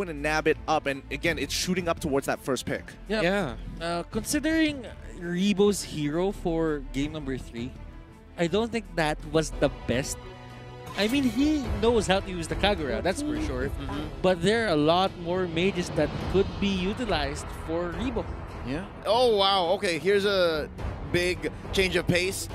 go in and nab it up. And again, it's shooting up towards that first pick. Yeah. Considering Rebo's hero for game number 3, I don't think that was the best. I mean, he knows how to use the Kagura, that's for sure. But there are a lot more mages that could be utilized for Rebo. Yeah. Oh, wow. Okay, here's a big change of pace.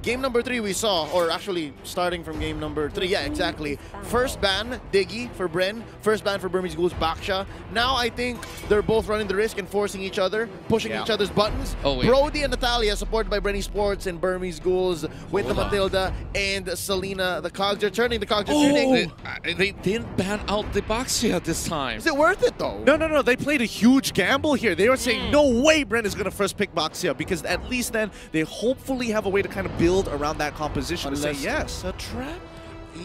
Game number 3 we saw, or actually starting from game number 3, yeah, exactly. First ban, Diggy for Bren. First ban for Burmese Ghouls, Baksha. Now I think they're both running the risk and forcing each other, pushing each other's buttons. Brody and Natalia, supported by Bren Esports and Burmese Ghouls, with the Matilda and Selena. The Cogs are turning, the Cogs are turning. They didn't ban out the Baksha this time. Is it worth it though? No. They played a huge gamble here. They were saying, no way Bren is going to first pick Baksha, because at least then they hopefully have a way to kind of build around that composition. Unless to say yes. A trap?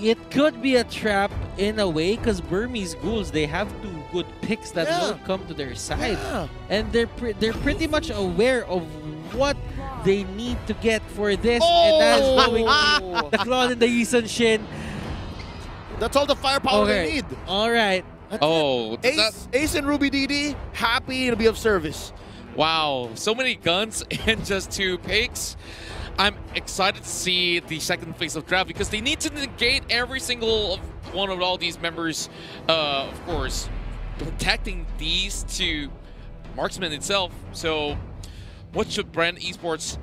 It could be a trap in a way, because Burmese Ghouls, they have 2 good picks that will come to their side. And they're pretty much aware of what they need to get for this. And that's going the Claude and the Yisun Shin. That's all the firepower they need. All right. Ace and Ruby DD, happy to be of service. Wow, so many guns and just 2 picks. I'm excited to see the second phase of draft, because they need to negate every single one of all these members, of course, protecting these 2 marksmen itself. So what should Bren Esports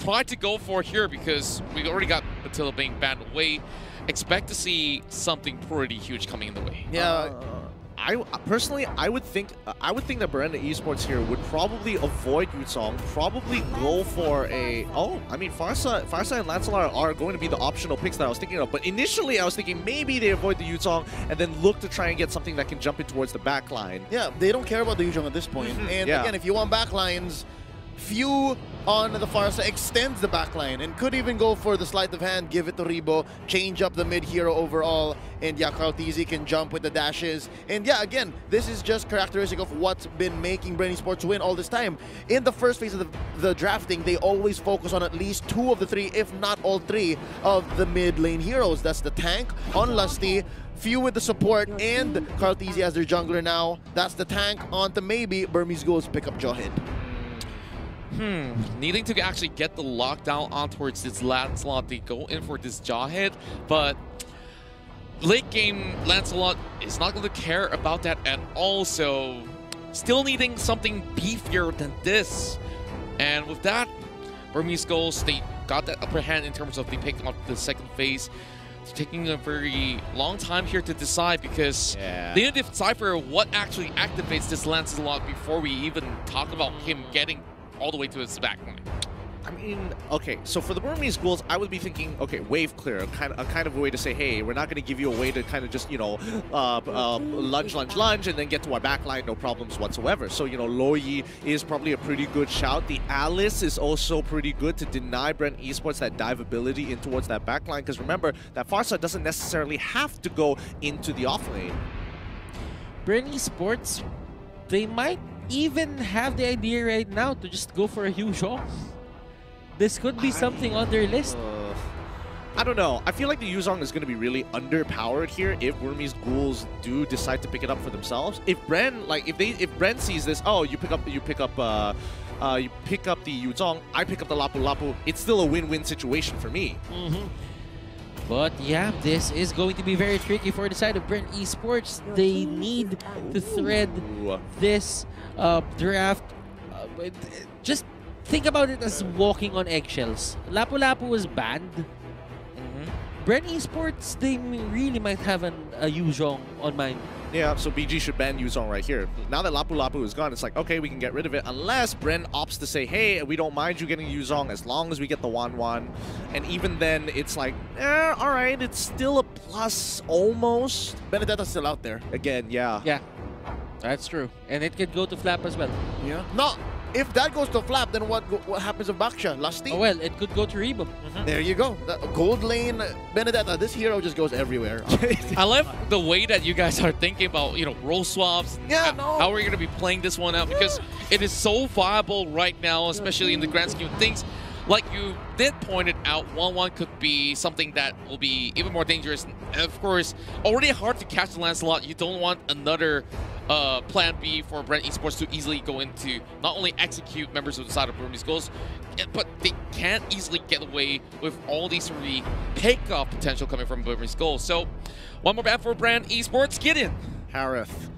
try to go for here? Because we already got Matilda being banned away. Expect to see something pretty huge coming in the way. Yeah. I personally, I would think that Bren Esports here would probably avoid Yuzong, probably go for a... I mean, Farsa and Lancelot are going to be the optional picks that I was thinking of. But initially, I was thinking maybe they avoid the Yuzong and then look to try and get something that can jump in towards the back line. Yeah, they don't care about the Yuzong at this point. And again, if you want back lines, few on the Farsa extends the backline and could even go for the sleight of hand, give it to Rebo, change up the mid-hero overall, and yeah, Krautizi can jump with the dashes. And yeah, again, this is just characteristic of what's been making Bren Esports win all this time. In the first phase of the drafting, they always focus on at least 2 of the 3, if not all 3, of the mid-lane heroes. That's the tank on Lusty, few with the support, and Krautizi as their jungler now. That's the tank onto maybe Burmese Ghouls pick up Jawhead. Needing to actually get the lockdown on towards this Lancelot, they go in for this Jawhead, but late game Lancelot is not going to care about that at all, so still needing something beefier than this. And with that, Burmese Ghouls, they got that upper hand in terms of the picking up the second phase. It's taking a very long time here to decide, because they need to decipher what actually activates this Lancelot before we even talk about him getting all the way to his back line. I mean, okay, so for the Burmese Ghouls, I would be thinking, okay, wave clear, kind of a way to say, hey, we're not going to give you a way to kind of just, you know, lunge, and then get to our backline, no problems whatsoever. So, you know, Loyi is probably a pretty good shout. The Alice is also pretty good to deny Bren Esports that dive ability in towards that backline, because remember, that Farsa doesn't necessarily have to go into the off lane. Bren Esports, they might even have the idea right now to just go for a huge off. This could be something on their list. I don't know. I feel like the Yuzong is going to be really underpowered here if Burmese Ghouls do decide to pick it up for themselves. If Bren, like, if Bren sees this, oh, you pick up the Yuzong, I pick up the Lapu Lapu. It's still a win-win situation for me. But yeah, this is going to be very tricky for the side of Bren Esports. They need to thread this draft. Just think about it as walking on eggshells. Lapu Lapu was banned. Bren Esports, they really might have a Yuzong on mind. Yeah, so BG should ban Yuzong right here. Now that Lapu Lapu is gone, it's like, okay, we can get rid of it. Unless Bren opts to say, hey, we don't mind you getting Yuzong as long as we get the 1-1. And even then, it's like, all right, it's still a plus almost. Benedetta's still out there. Again, yeah. Yeah, that's true. And it could go to Flap as well. Yeah. No, if that goes to Flap, then what happens with Baksha? Lusty? Oh, well, it could go to Rebo. There you go. Gold lane, Benedetta, this hero just goes everywhere. I love the way that you guys are thinking about, you know, role swaps. Yeah, how are you going to be playing this one out? Because it is so viable right now, especially in the grand scheme of things. Like you did point it out, 1-1 could be something that will be even more dangerous. And of course, already hard to catch the Lancelot. You don't want another plan B for Bren Esports to easily go into not only execute members of the side of Burmese Ghouls, but they can't easily get away with all these three pick-off potential coming from Burmese Ghouls. So, one more ban for Bren Esports. Get in. Harith,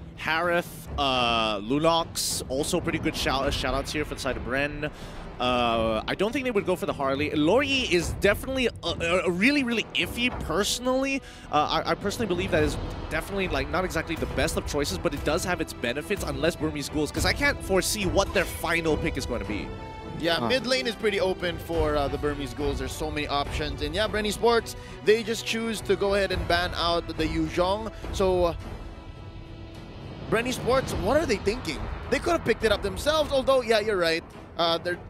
Lunox, also pretty good shout-outs here for the side of Bren. I don't think they would go for the Harley. Lori is definitely a really, really iffy, personally. I personally believe that is definitely, like, not exactly the best of choices, but it does have its benefits unless Burmese Ghouls, because I can't foresee what their final pick is going to be. Yeah, mid lane is pretty open for the Burmese Ghouls. There's so many options. And yeah, Bren Esports, they just choose to go ahead and ban out the Yuzhong. So, Bren Esports, what are they thinking? They could have picked it up themselves, although, yeah, you're right.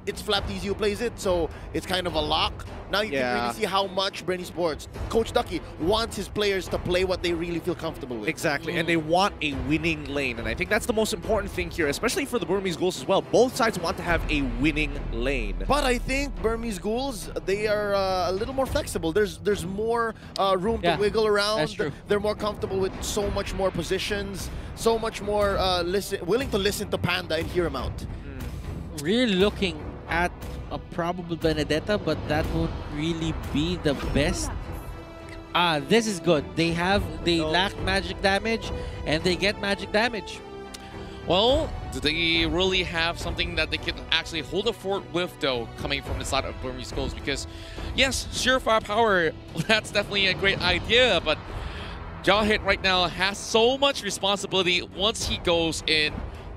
It's Flapdiz who plays it, so it's kind of a lock. Now you can really see how much Bren Esports, Coach Ducky, wants his players to play what they really feel comfortable with. Exactly, and they want a winning lane, and I think that's the most important thing here, especially for the Burmese Ghouls as well. Both sides want to have a winning lane. But I think Burmese Ghouls, they are a little more flexible. There's more room to wiggle around. That's true. They're more comfortable with so much more positions, so much more willing to listen to Panda and hear him out. Really looking at a probable Benedetta, but that won't really be the best. This is good. They lack magic damage, and they get magic damage. Well, do they really have something that they can actually hold a fort with, though, coming from the side of Burmese Ghouls? Because, yes, surefire power, that's definitely a great idea, but Jawhead right now has so much responsibility once he goes in,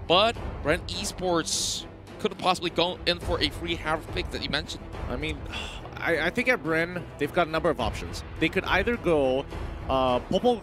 but Bren Esports could have possibly gone in for a free Harith pick that you mentioned. I mean, I think at Bren, they've got a number of options. They could either go Popo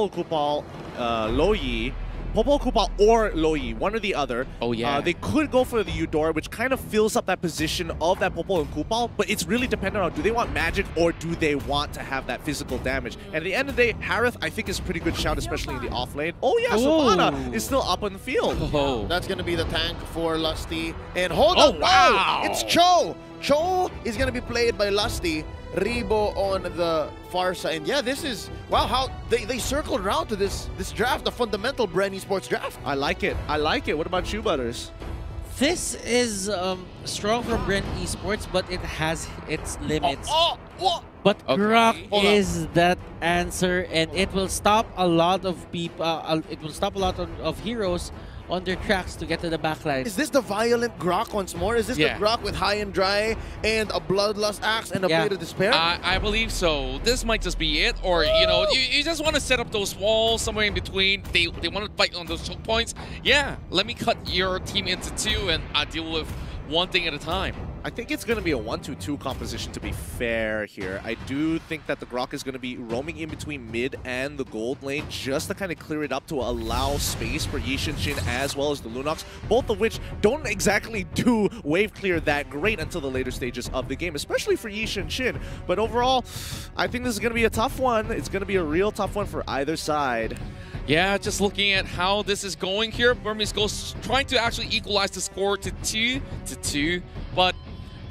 Kupal, Loyi, Popo Kupal or Loyi, one or the other. Oh, yeah. They could go for the Eudora, which kind of fills up that position of that Popo and Kupal, but it's really dependent on, do they want magic or do they want to have that physical damage? And at the end of the day, Harith, I think, is a pretty good shout, especially in the off lane. Oh, yeah, Savannah is still up on the field. Oh. That's going to be the tank for Lusty. And hold on, on, wow! It's Cho! Cho is going to be played by Lusty. Rebo on the far side. And yeah, this is, wow, how they circled around to this draft, the fundamental Bren Esports draft. I like it. I like it. What about you, Butters? This is strong from Bren Esports, but it has its limits. But Grok is that answer, and it will stop a lot of people. It will stop a lot of heroes on their tracks to get to the backline. Is this the violent Grok once more? Is this the Grok with High and Dry and a Bloodlust Axe and a Blade of Despair? I believe so. This might just be it. Or, you know, you just want to set up those walls somewhere in between. They want to fight on those choke points. Yeah, let me cut your team into two and I deal with one thing at a time. I think it's going to be a 1-2-2 composition, to be fair here. I do think that the Grok is going to be roaming in between mid and the gold lane just to kind of clear it up to allow space for Yi Shin as well as the Lunox, both of which don't exactly do wave clear that great until the later stages of the game, especially for Yi Shin. But overall, I think this is going to be a tough one. It's going to be a real tough one for either side. Yeah, just looking at how this is going here, Burmese Ghouls trying to actually equalize the score to 2-2, but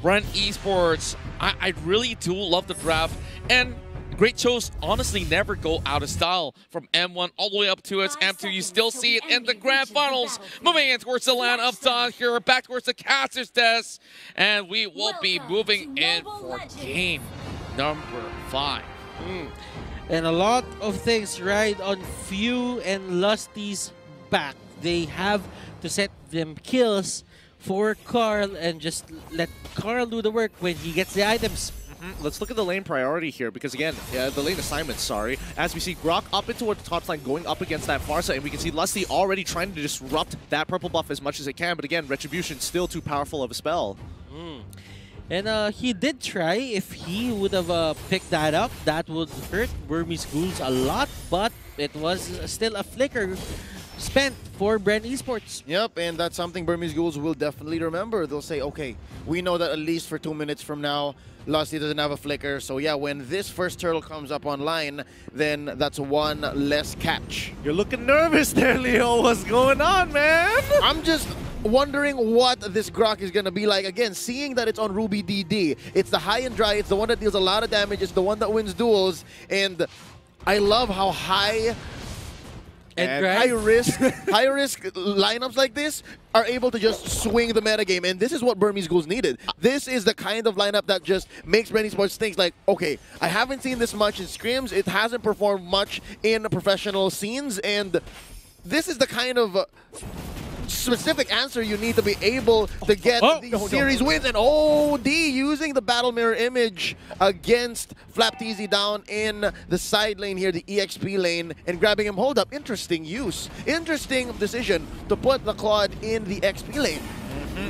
Bren Esports, I really do love the draft, and great shows honestly never go out of style. From M1 all the way up to its M2, you still see it in the grand finals. Moving in towards the land of Don here, back towards the caster's desk, and we will be moving in for game number 5. And a lot of things ride on Few and Lusty's back. They have to set them kills for Carl and just let Carl do the work when he gets the items. Let's look at the lane priority here, because again, the lane assignment, sorry. As we see Grok up into the top line going up against that far side, and we can see Lusty already trying to disrupt that purple buff as much as it can, but again, Retribution still too powerful of a spell. And he did try. If he would have picked that up, that would hurt Burmese Ghouls a lot, but it was still a flicker spent for Bren Esports. Yep, and that's something Burmese Ghouls will definitely remember. They'll say, okay, we know that at least for 2 minutes from now, Lusty doesn't have a flicker. So yeah, when this first turtle comes up online, then that's one less catch. You're looking nervous there, Leo. What's going on, man? I'm just wondering what this Grok is going to be like. Again, seeing that it's on Ruby DD. It's the high and dry. It's the one that deals a lot of damage. It's the one that wins duels. And I love how high And right? high risk lineups like this are able to just swing the metagame, and this is what Burmese Ghouls needed. This is the kind of lineup that just makes Bren Esports think like, okay, I haven't seen this much in scrims, it hasn't performed much in professional scenes, and this is the kind of specific answer you need to be able to get these series wins. And OD using the battle mirror image against Flapteasy down in the side lane here, the EXP lane, and grabbing him. Hold up, interesting use. Interesting decision to put the Claude in the XP lane.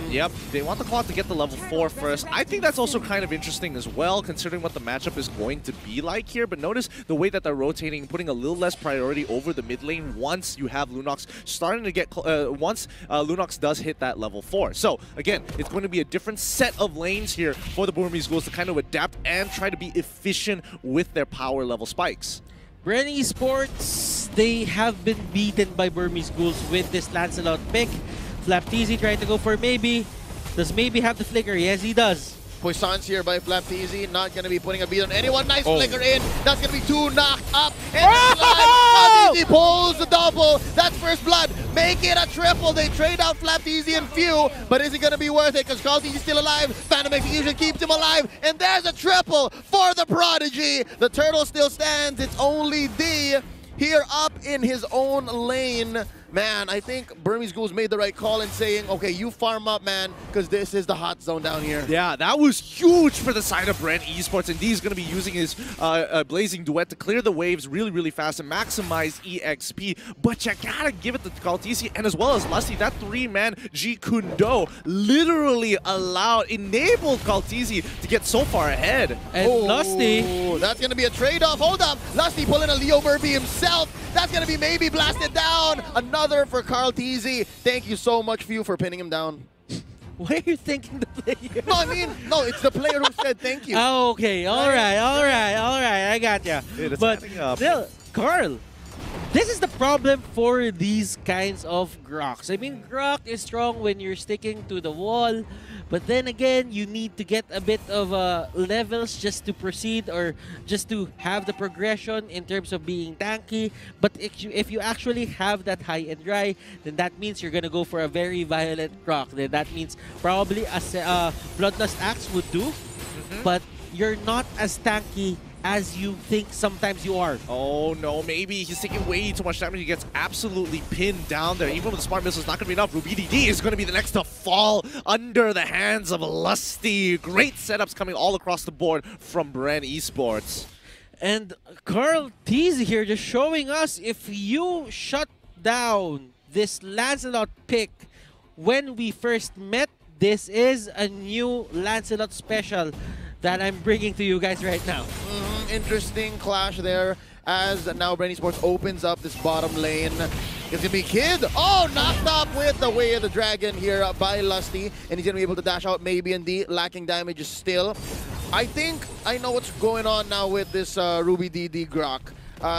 Yep, they want the Claude to get the level 4 first. I think that's also kind of interesting as well, considering what the matchup is going to be like here. But notice the way that they're rotating, putting a little less priority over the mid lane once you have Lunox starting to get, once Lunox does hit that level 4. So, again, it's going to be a different set of lanes here for the Burmese Ghouls to kind of adapt and try to be efficient with their power level spikes. Bren Esports, they have been beaten by Burmese Ghouls with this Lancelot pick. Flapteasy trying to go for maybe. Does maybe have the flicker? Yes, he does. Poisson's here by Flapteasy, not going to be putting a beat on anyone. Nice flicker in. That's going to be 2 knocked up. And Flapteasy pulls the double. That's first blood. Make it a triple. They trade out Flapteasy and Few, but is it going to be worth it? Because Carlteasy's still alive. Phantom Execution keeps him alive. And there's a triple for the Prodigy. The turtle still stands. It's only D here up in his own lane. Man, I think Burmese Ghouls made the right call in saying, okay, you farm up, man, because this is the hot zone down here. Yeah, that was huge for the side of Bren Esports, and D's going to be using his Blazing Duet to clear the waves really, really fast and maximize EXP. But you gotta give it to Kaltisi, and as well as Lusty, that 3-man G Kundo literally enabled Kaltisi to get so far ahead. And Lusty, that's going to be a trade-off. Hold up, Lusty pulling a Leo Burby himself. That's going to be maybe blasted down. Another for Carlteasy. Thank you so much, Few, for pinning him down. why are you thanking the player? No, I mean, no, it's the player who said thank you. Oh, okay, all right, I got ya. But still, Carl, this is the problem for these kinds of Groks. I mean, Grok is strong when you're sticking to the wall, but then again, you need to get a bit of levels just to proceed or just to have the progression in terms of being tanky. But if you actually have that high and dry, then that means you're going to go for a very violent Grok. Then that means probably a Bloodlust Axe would do, but you're not as tanky as you think sometimes you are. Oh no, maybe he's taking way too much damage. He gets absolutely pinned down there. Even with the Smart Missile, it's not going to be enough. RubyDD is going to be the next to fall under the hands of Lusty. Great setups coming all across the board from Bren Esports. And Carlteasy here just showing us, if you shut down this Lancelot pick when we first met, this is a new Lancelot special that I'm bringing to you guys right now. Interesting clash there as now Bren Esports opens up this bottom lane. It's going to be Kid. Oh, knocked up with the Way of the Dragon here by Lusty. And he's going to be able to dash out maybe and D, lacking damage still. I think I know what's going on now with this RubyDD Grok.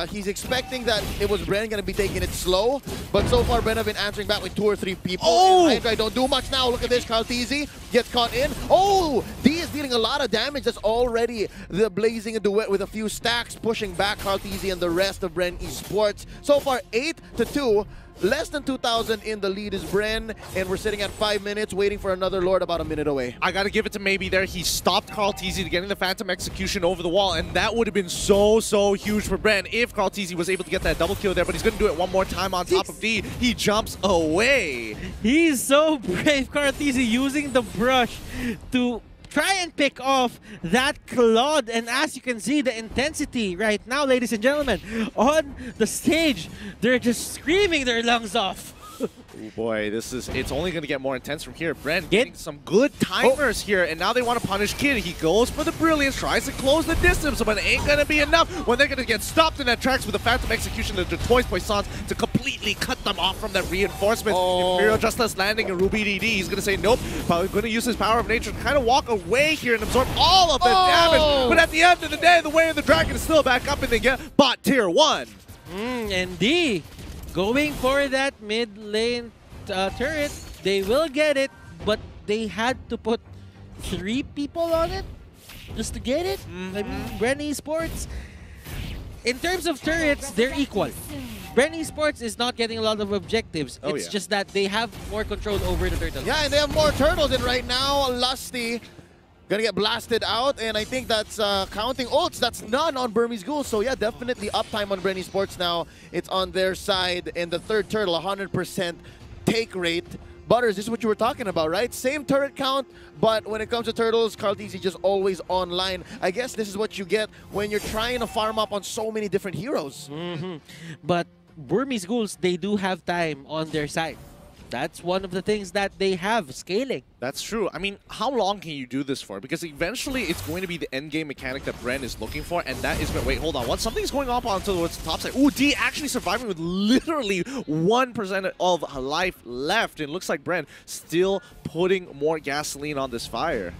He's expecting that it was Bren going to be taking it slow, but so far Bren have been answering back with 2 or 3 people. Oh! I don't do much now. Look at this. Kaltisi gets caught in. Oh! D is dealing a lot of damage. That's already the Blazing Duet with a few stacks, pushing back Kaltisi and the rest of Bren Esports. So far, 8-2. Less than 2,000 in the lead is Bren, and we're sitting at 5 minutes waiting for another Lord about a minute away. I gotta give it to Maybe there. He stopped Carlteasy to getting the Phantom Execution over the wall, and that would have been so huge for Bren if Carlteasy was able to get that double kill there, but he's gonna do it one more time on top of D. He jumps away. He's so brave, Carlteasy, using the brush to try and pick off that Claude. And as you can see, the intensity right now, ladies and gentlemen, on the stage, they're just screaming their lungs off. Oh boy, it's only going to get more intense from here. Bren getting some good timers here, and now they want to punish Kid. He goes for the Brilliance, tries to close the distance, but it ain't going to be enough when they're going to get stopped in their tracks with the Phantom Execution of the Toys Poissons to completely cut them off from that reinforcement. Imperial Justice landing in RubyDD. He's going to say nope, but going to use his Power of Nature to kind of walk away here and absorb all of the damage. But at the end of the day, the Way of the Dragon is still back up, and they get bot tier 1. And D going for that mid lane turret. They will get it, but they had to put 3 people on it just to get it. I mean, Bren Esports, in terms of turrets, they're equal. Bren Esports is not getting a lot of objectives. Oh, It's yeah. just that they have more control over the turtles. Yeah, and they have more turtles, and right now, Lusty gonna get blasted out, and I think that's counting ults. That's none on Burmese Ghouls. So yeah, definitely uptime on Bren Esports now. It's on their side, and the third turtle, 100% take rate. Butters, this is what you were talking about, right? Same turret count, but when it comes to turtles, Carltese just always online. I guess this is what you get when you're trying to farm up on so many different heroes. But Burmese Ghouls, they do have time on their side. That's one of the things that they have, scaling. That's true. I mean, how long can you do this for? Because eventually it's going to be the end game mechanic that Bren is looking for, and that is... Wait, hold on. Something's going up onto the top side. Ooh, D actually surviving with literally 1% of life left. It looks like Bren still putting more gasoline on this fire.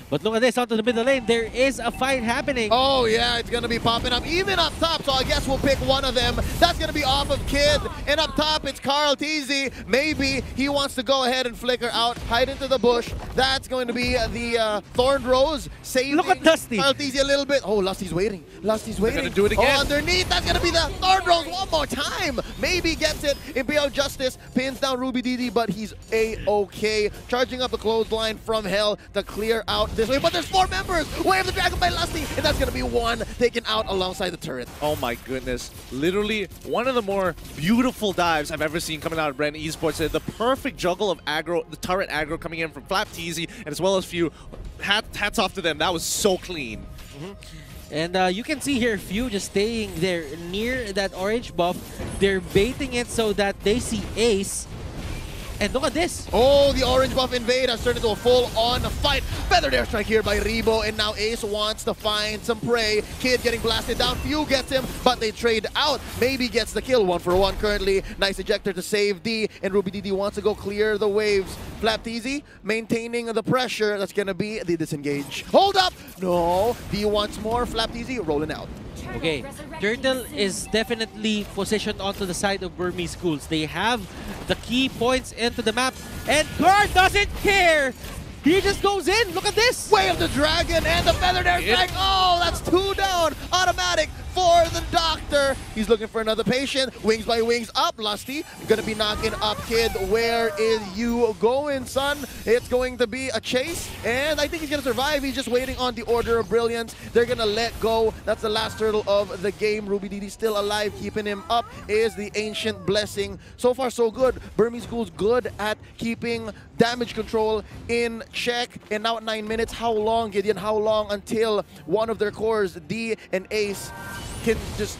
But look at this, onto the middle lane. There is a fight happening. Oh yeah, it's gonna be popping up even up top, so I guess we'll pick one of them. That's gonna be off of Kid, and up top it's Carltese. Maybe he wants to go ahead and flicker out, hide into the bush. That's going to be the Thorned Rose saving Look at Lusty. Carltese a little bit. Oh, Lusty's waiting. Lusty's waiting. gonna do it again. Oh, underneath, that's gonna be the Thorned Rose one more time. Maybe gets it. Imperial Justice pins down Ruby Didi, but he's A-okay. Charging up the clothesline from hell to clear out this way, but there's 4 members. Wave the Dragon by Lusty, and that's gonna be one taken out alongside the turret. Oh my goodness. Literally one of the more beautiful dives I've ever seen coming out of Bren Esports. The perfect juggle of aggro, the turret aggro coming in from Flapteasy, and as well as Few. Hats off to them. That was so clean. And you can see here Few just staying there near that orange buff. They're baiting it so that they see Ace. And look at this. Oh, the orange buff invade has turned into a full-on fight. Feathered airstrike here by Rebo, and now Ace wants to find some prey. Kid getting blasted down. Few gets him, but they trade out. Maybe gets the kill, 1-for-1 currently. Nice ejector to save D, and Ruby DD wants to go clear the waves. Flapteasy maintaining the pressure. That's gonna be the disengage. Hold up! No, D wants more. Flapteasy rolling out. Okay, Turtle is definitely positioned onto the side of Burmese Ghouls. They have the key points into the map, and Guard doesn't care! He just goes in, look at this! Way of the Dragon and the Feathered Airstrike! Oh, that's 2 down! Automatic for the Doctor! He's looking for another patient. Wings by wings up, Lusty. Gonna be knocking up Kid. Where is you going, son? It's going to be a chase, and I think he's gonna survive. He's just waiting on the Order of Brilliance. They're gonna let go. That's the last turtle of the game. Ruby DD still alive. Keeping him up is the Ancient Blessing. So far, so good. Burmese Ghouls good at keeping damage control in check. And now at 9 minutes, how long, Gideon? How long until one of their cores, D and Ace, can just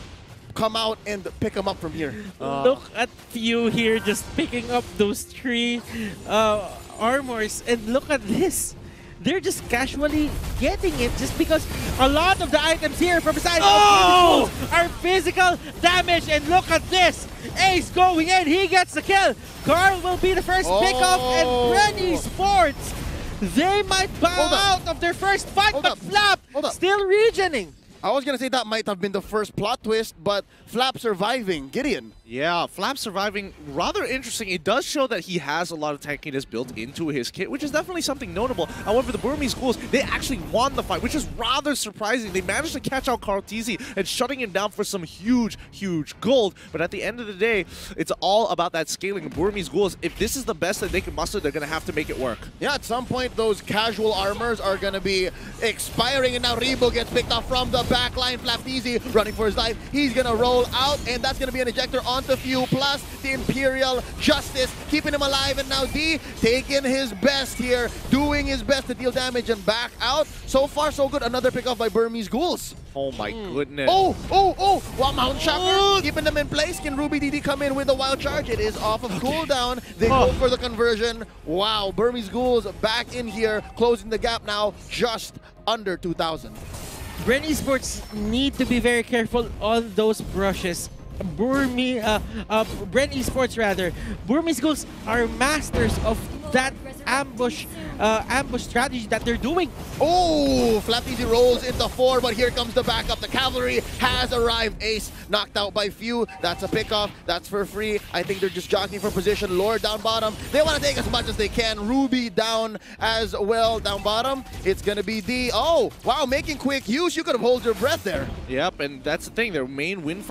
come out and pick them up from here? Look at Few here just picking up those 3 armors, and look at this. They're just casually getting it just because a lot of the items here from beside are physical damage, and look at this. Ace going in, he gets the kill. Carl will be the first pickup, and Bren Esports, they might bow out of their first fight, but Flap still regening. I was gonna say that might have been the first plot twist, but Flap surviving. Gideon. Yeah, Flap surviving, rather interesting. It does show that he has a lot of tankiness built into his kit, which is definitely something notable. However, the Burmese Ghouls, they actually won the fight, which is rather surprising. They managed to catch out Carltese and shutting him down for some huge, huge gold. But at the end of the day, it's all about that scaling. Burmese Ghouls, if this is the best that they can muster, they're going to have to make it work. Yeah, at some point, those casual armors are going to be expiring, and now Rebo gets picked off from the backline. Flapteasy running for his life. He's going to roll out, and that's going to be an ejector onto Few, plus the Imperial Justice keeping him alive, and now D taking his best here, doing his best to deal damage and back out. So far, so good. Another pick off by Burmese Ghouls. Oh my goodness. Oh! Wow, Mount Shocker keeping them in place. Can Ruby DD come in with a wild charge? It is off of cooldown. They go for the conversion. Wow, Burmese Ghouls back in here, closing the gap now just under 2,000. Bren Esports need to be very careful on those brushes. Bren Esports rather. Burmese Ghouls are masters of that ambush strategy that they're doing. Oh, Flapteasy rolls into 4, but here comes the backup. The cavalry has arrived. Ace knocked out by Few. That's a pickoff. That's for free. I think they're just jockeying for position. Lord down bottom. They want to take as much as they can. Ruby down as well. Down bottom, it's going to be D. Oh, wow, making quick use. You could have held your breath there. Yep, and that's the thing. Their main team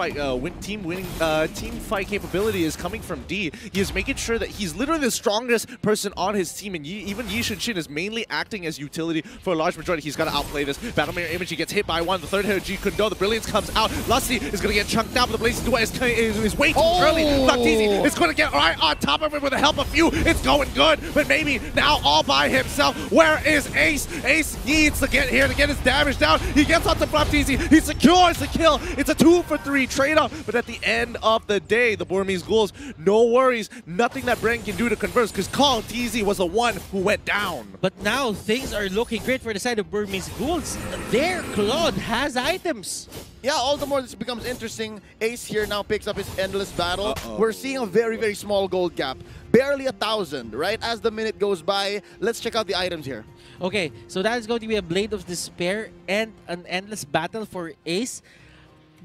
fight capability is coming from D. He is making sure that he's literally the strongest person on his team, and even Yi Shin is mainly acting as utility for a large majority. He's got to outplay this. Battle Mirror Image, he gets hit by one. The third hit of G Kundo. The Brilliance comes out. Lusty is going to get chunked out, but the Blazing Duet is way too early. Flapteasy is going to get right on top of it with the help of Few. It's going good, but maybe now all by himself. Where is Ace? Ace needs to get here to get his damage down. He gets onto Flapteasy. He secures the kill. It's a 2-for-3 trade-off, but at the end of the day, the Burmese Ghouls, no worries. Nothing that Bren can do to converse, because Teasy was the one who went down. But now things are looking great for the side of Burmese Ghouls. Their Claude has items. Yeah, all the more this becomes interesting. Ace here now picks up his endless battle. We're seeing a very, very small gold gap. Barely 1,000, right? As the minute goes by, let's check out the items here. Okay, so that is going to be a Blade of Despair and an Endless Battle for Ace.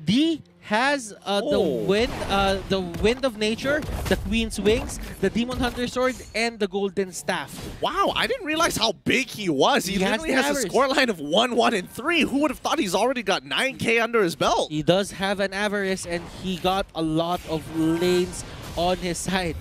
D has the Wind of Nature, the Queen's Wings, the Demon Hunter Sword, and the Golden Staff. Wow, I didn't realize how big he was. He literally has a scoreline of 1-1 and 3. Who would have thought he's already got 9K under his belt? He does have an Avarice, and he got a lot of lanes on his side.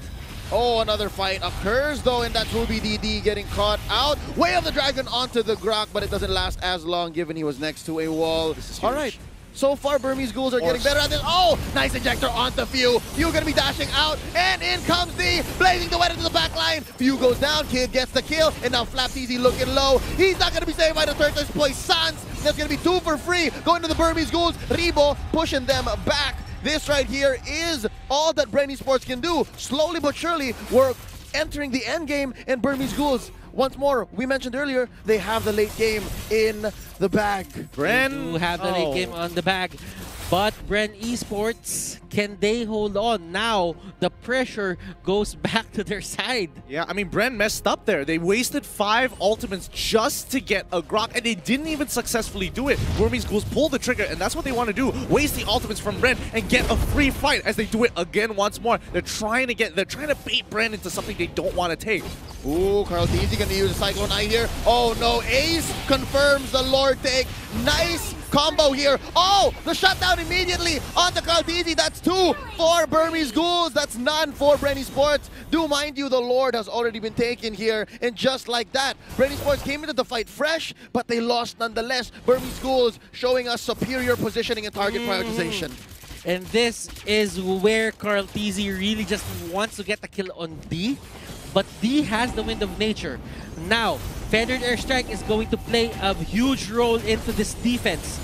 Oh, another fight occurs, though, and that's Ruby DD getting caught out. Way of the Dragon onto the Grok, but it doesn't last as long given he was next to a wall. All right. So far, Burmese Ghouls are getting better at this. Oh, nice ejector onto Few. Few gonna be dashing out, and in comes the Blazing Duet into the back line. Few goes down, Kid gets the kill, and now Flapteasy looking low. He's not gonna be saved by the Turtles Poissons. That's gonna be 2 for free. Going to the Burmese Ghouls. Ribo pushing them back. This right here is all that Bren Esports can do. Slowly but surely, we're entering the end game, and Burmese Ghouls, once more, we mentioned earlier, they have the late game in the bag. Bren They do have the late game on the bag. But Bren Esports, can they hold on? Now, the pressure goes back to their side. Yeah, I mean, Bren messed up there. They wasted 5 ultimates just to get a Grok, and they didn't even successfully do it. Burmese Ghouls pull the trigger, and that's what they want to do. Waste the ultimates from Bren and get a free fight as they do it again once more. They're trying to bait Bren into something they don't want to take. Ooh, Teasy gonna use a Cyclone Eye here. Oh no, Ace confirms the Lord take. Nice combo here. Oh, the shutdown immediately on the Teasy. That's 2 for Burmese Ghouls. That's none for Bren Esports. Do mind you, the Lord has already been taken here. And just like that, Bren Esports came into the fight fresh, but they lost nonetheless. Burmese Ghouls showing us superior positioning and target prioritization. And this is where Teasy really just wants to get the kill on D. But D has the Wind of Nature. Now, Feathered Airstrike is going to play a huge role into this defense.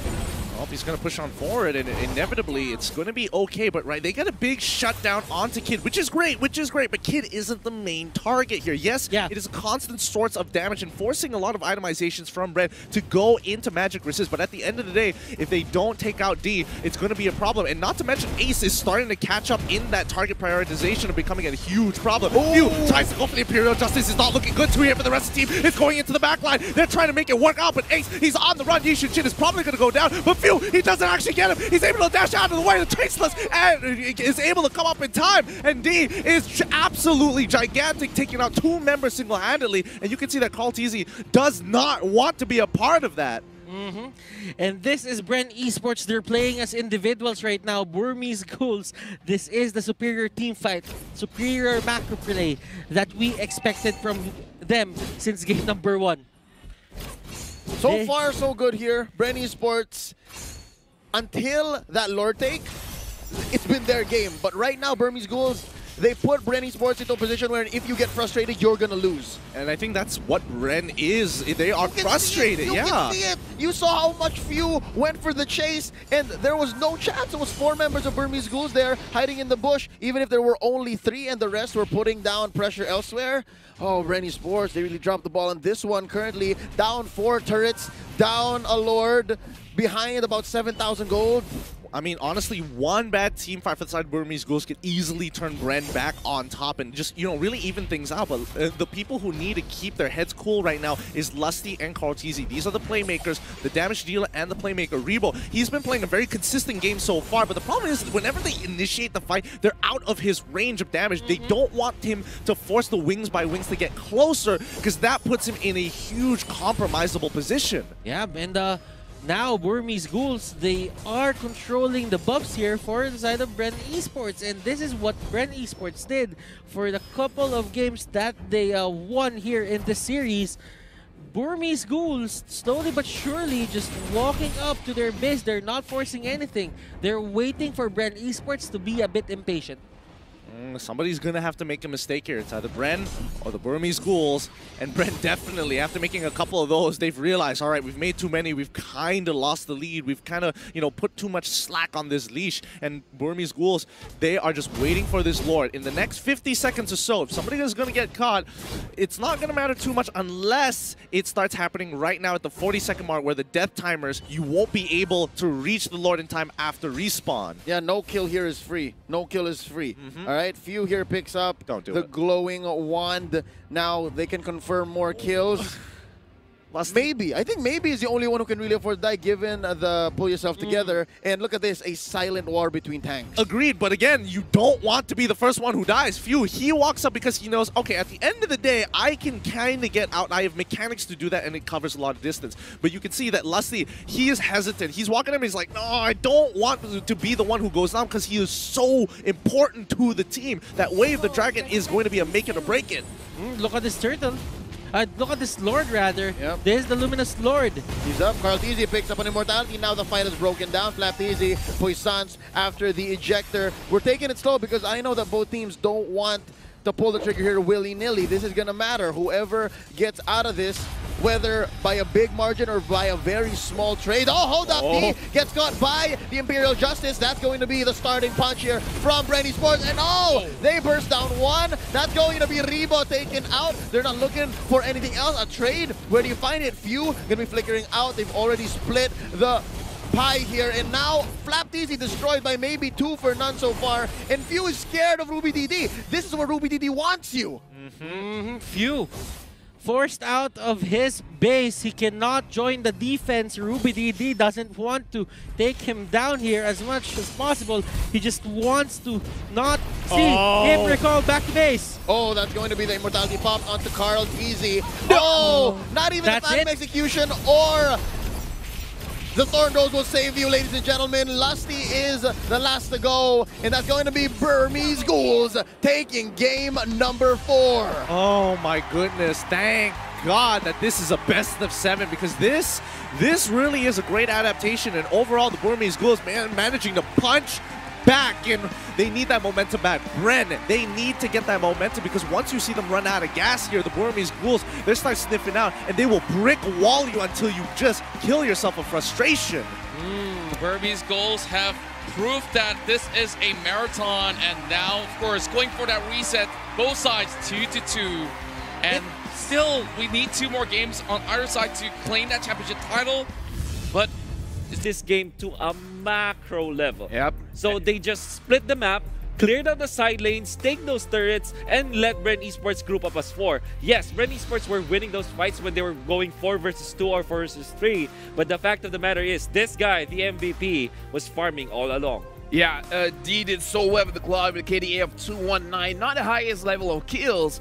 Well, if he's going to push on forward, and inevitably it's going to be okay, but right, they got a big shutdown onto Kid, which is great, but Kid isn't the main target here. Yes, it is a constant source of damage and forcing a lot of itemizations from Bren to go into Magic Resist, but at the end of the day, if they don't take out D, it's going to be a problem, and not to mention Ace is starting to catch up in that target prioritization and becoming a huge problem. Few tries to go for the Imperial Justice. It's not looking good to here for the rest of the team. It's going into the back line. They're trying to make it work out, but Ace, he's on the run. Yi Shin is probably going to go down, but Few, he doesn't actually get him. He's able to dash out of the way. The Traceless and is able to come up in time. And D is absolutely gigantic, taking out 2 members single-handedly. And you can see that Teasy does not want to be a part of that. And this is Bren Esports. They're playing as individuals right now. Burmese Ghouls. This is the superior team fight, superior macro play that we expected from them since game number 1. So far, so good here. Bren Esports, until that Lord take, it's been their game. But right now, Burmese Ghouls, they put Bren Esports into a position where if you get frustrated, you're going to lose. And I think that's what Bren is. They are frustrated, You can see it. You saw how much Few went for the chase, and there was no chance. It was 4 members of Burmese Ghouls there hiding in the bush, even if there were only 3 and the rest were putting down pressure elsewhere. Oh, Bren Esports, they really dropped the ball on this one currently. Down 4 turrets, down a Lord, behind about 7,000 gold. I mean, honestly, one bad team fight for the side of Burmese Ghouls could easily turn Bren back on top and just, you know, really even things out. But the people who need to keep their heads cool right now is Lusty and Karltzy. These are the playmakers, the damage dealer and the playmaker. Rebo, he's been playing a very consistent game so far, but the problem is whenever they initiate the fight, they're out of his range of damage. They don't want him to force the wings by wings to get closer, because that puts him in a huge compromisable position. Yeah, and now Burmese Ghouls, they are controlling the buffs here for the side of Bren Esports, and this is what Bren Esports did for the couple of games that they won here in the series. Burmese Ghouls, slowly but surely, just walking up to their base. They're not forcing anything. They're waiting for Bren Esports to be a bit impatient. Somebody's going to have to make a mistake here. It's either Bren or the Burmese Ghouls. And Bren definitely, after making a couple of those, they've realized, all right, we've made too many. We've kind of lost the lead. We've kind of, you know, put too much slack on this leash. And Burmese Ghouls, they are just waiting for this Lord. In the next 50 seconds or so, if somebody is going to get caught, it's not going to matter too much unless it starts happening right now at the 40-second mark where the death timers, you won't be able to reach the Lord in time after respawn. Yeah, no kill here is free. No kill is free. All right, Few here picks up the glowing wand. Now they can confirm more kills. Maybe. I think maybe is the only one who can really afford to die given the pull yourself together. And look at this, a silent war between tanks. Agreed, but again, you don't want to be the first one who dies. Few, he walks up because he knows, okay, at the end of the day, I can kind of get out. I have mechanics to do that, and it covers a lot of distance. But you can see that Lusty, he is hesitant. He's walking up and he's like, no, I don't want to be the one who goes down because he is so important to the team. That Wave the Dragon is going to be a make it or break it. Look at this turtle. Look at this Lord, rather. Yep. There's the Luminous Lord. He's up. Karltzy picks up an immortality. Now the fight is broken down. Flapteasy, Puissance after the ejector. We're taking it slow because I know that both teams don't want to pull the trigger here willy-nilly. This is going to matter. Whoever gets out of this, whether by a big margin or by a very small trade. Oh, hold up. He gets caught by the Imperial Justice. That's going to be the starting punch here from Bren Esports. And they burst down one. That's going to be Rebo taken out. They're not looking for anything else. A trade. Where do you find it? Few going to be flickering out. They've already split the pie here, and now Flapteasy destroyed by maybe 2 for none so far, and Few is scared of Ruby DD. This is where Ruby DD wants you. Few forced out of his base. He cannot join the defense. Ruby DD doesn't want to take him down here as much as possible. He just wants to not see him recall back to base. Oh, that's going to be the immortality pop onto Karltzy. No! Not even the time execution or the Thorn Rose will save you, ladies and gentlemen. Lusty is the last to go, and that's going to be Burmese Ghouls taking game number 4. Oh my goodness, thank God that this is a best of 7, because this really is a great adaptation, and overall the Burmese Ghouls managing to punch back, and they need that momentum back. Bren, they need to get that momentum, because once you see them run out of gas here, the Burmese Ghouls, they start sniffing out, and they will brick wall you until you just kill yourself of frustration. Burmese Ghouls have proof that this is a marathon, and now, of course, going for that reset, both sides 2-2. And still, we need 2 more games on either side to claim that championship title, but this game to a macro level. Yep. So they just split the map, cleared out the side lanes, take those turrets, and let Bren Esports group up as 4. Yes, Bren Esports were winning those fights when they were going 4 versus 2 or 4 versus 3. But the fact of the matter is, this guy, the MVP, was farming all along. Yeah, D did so well with the club with a KDA of 219. Not the highest level of kills,